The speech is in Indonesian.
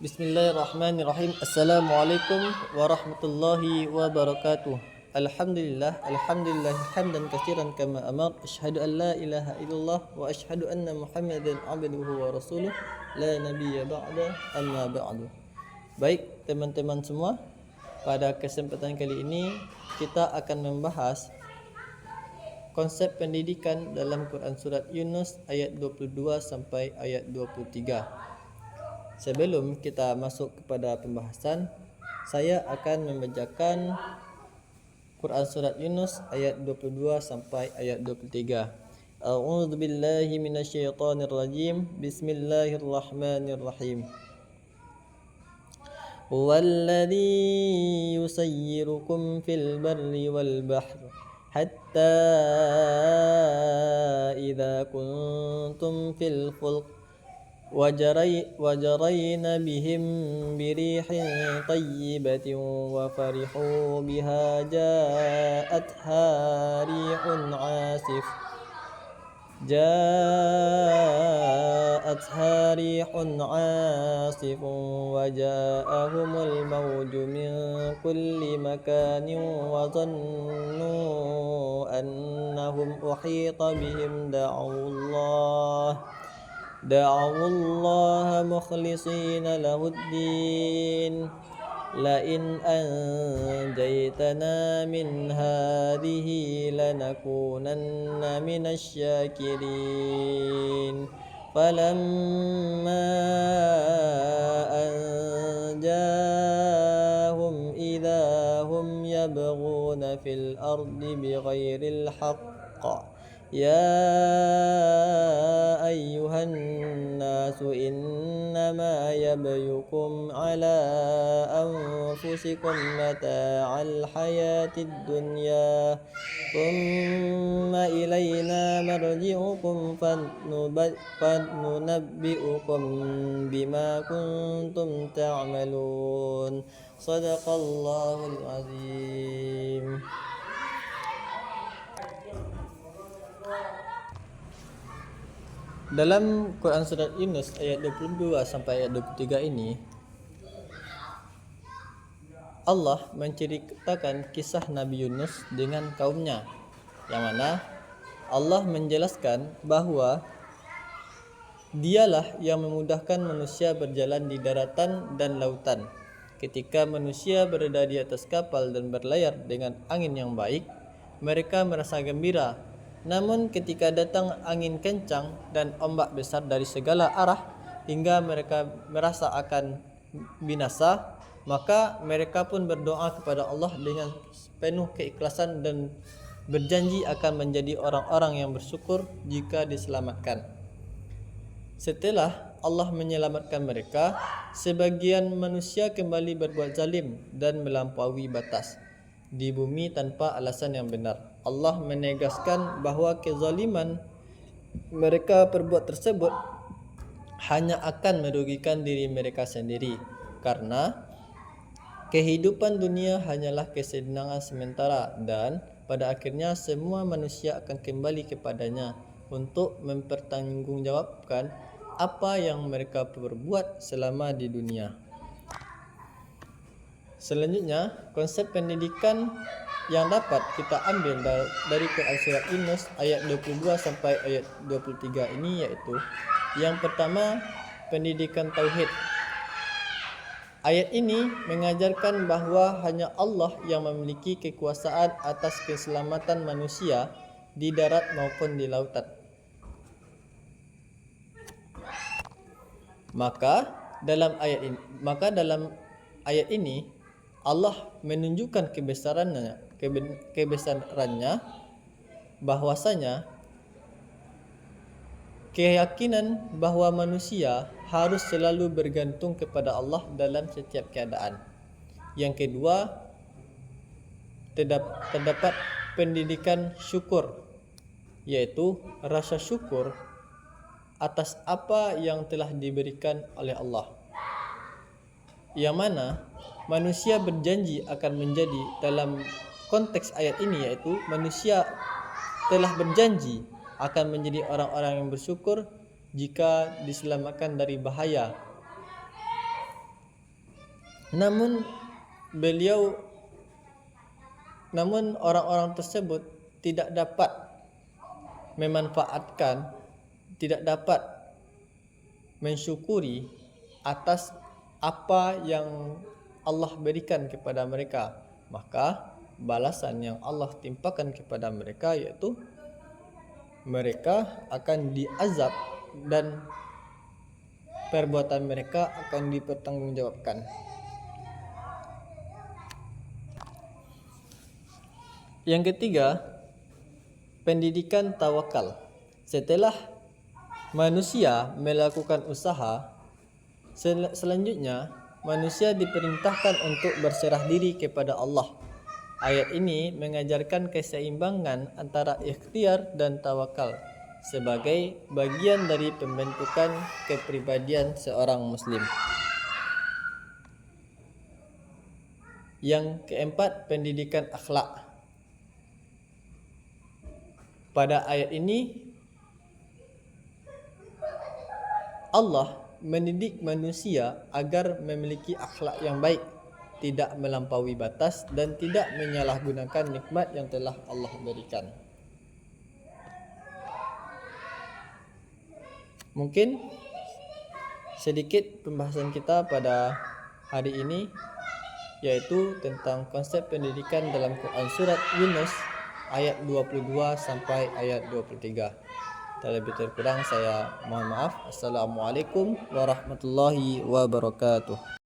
Bismillahirrahmanirrahim. Assalamualaikum warahmatullahi wabarakatuh. Alhamdulillah hamdan katsiran kama amar. Asyhadu an la ilaha illallah wa asyhadu anna Muhammadan abduhu wa rasuluh la nabiyya ba'da amma ba'du. Baik teman-teman semua, pada kesempatan kali ini kita akan membahas konsep pendidikan dalam Quran surat Yunus ayat 22 sampai ayat 23. Sebelum kita masuk kepada pembahasan, saya akan membacakan Quran surat Yunus ayat 22 sampai ayat 23. A'udzu billahi minasyaitonir rajim. Bismillahirrahmanirrahim. Huwallazi yusayyirukum fil barri wal bahri hatta idza kuntum fil fulk وجرين بهم بريح طيبة وفرحوا بها جاءتها ريح عاصف وجاءهم الموج من كل مكان وظنوا أنهم أحيط بهم دعوا الله مخلصين له الدين لئن أنجيتنا من هذه لنكونن من الشاكرين فلما أنجاهم إذا هم يبغون في الأرض بغير الحق يا أيها الناس إنما يبغيكم على أنفسكم متاع الحياة الدنيا ثم إلينا مرجعكم فننبئكم بما كنتم تعملون صدق الله العظيم. Dalam Quran surat Yunus ayat 22 sampai ayat 23 ini, Allah menceritakan kisah Nabi Yunus dengan kaumnya, yang mana Allah menjelaskan bahwa Dialah yang memudahkan manusia berjalan di daratan dan lautan. Ketika manusia berada di atas kapal dan berlayar dengan angin yang baik, mereka merasa gembira. Namun ketika datang angin kencang dan ombak besar dari segala arah hingga mereka merasa akan binasa, maka mereka pun berdoa kepada Allah dengan penuh keikhlasan dan berjanji akan menjadi orang-orang yang bersyukur jika diselamatkan. Setelah Allah menyelamatkan mereka, sebagian manusia kembali berbuat zalim dan melampaui batas di bumi tanpa alasan yang benar. Allah menegaskan bahawa kezaliman mereka perbuat tersebut hanya akan merugikan diri mereka sendiri, karena kehidupan dunia hanyalah kesenangan sementara dan pada akhirnya semua manusia akan kembali kepadanya untuk mempertanggungjawabkan apa yang mereka perbuat selama di dunia. Selanjutnya, konsep pendidikan yang dapat kita ambil dari Quran surat Yunus ayat 22 sampai ayat 23 ini yaitu, yang pertama, pendidikan tauhid. Ayat ini mengajarkan bahawa hanya Allah yang memiliki kekuasaan atas keselamatan manusia di darat maupun di lautan. Maka dalam ayat ini Allah menunjukkan kebesarannya bahwasanya keyakinan bahawa manusia harus selalu bergantung kepada Allah dalam setiap keadaan. Yang kedua, terdapat pendidikan syukur, yaitu rasa syukur atas apa yang telah diberikan oleh Allah, yang mana manusia berjanji akan menjadi, dalam konteks ayat ini yaitu manusia telah berjanji akan menjadi orang-orang yang bersyukur jika diselamatkan dari bahaya. Namun orang-orang tersebut tidak dapat memanfaatkan, tidak dapat mensyukuri atas apa yang Allah berikan kepada mereka. Maka balasan yang Allah timpakan kepada mereka yaitu mereka akan diazab dan perbuatan mereka akan dipertanggungjawabkan. Yang ketiga, pendidikan tawakal. Setelah manusia melakukan usaha, selanjutnya manusia diperintahkan untuk berserah diri kepada Allah. Ayat ini mengajarkan keseimbangan antara ikhtiar dan tawakal sebagai bagian dari pembentukan kepribadian seorang muslim. Yang keempat, pendidikan akhlak. Pada ayat ini Allah mendidik manusia agar memiliki akhlak yang baik, tidak melampaui batas dan tidak menyalahgunakan nikmat yang telah Allah berikan. Mungkin sedikit pembahasan kita pada hari ini yaitu tentang konsep pendidikan dalam Quran surat Yunus ayat 22 sampai ayat 23. Terlebih terkurang saya mohon maaf. Assalamualaikum warahmatullahi wabarakatuh.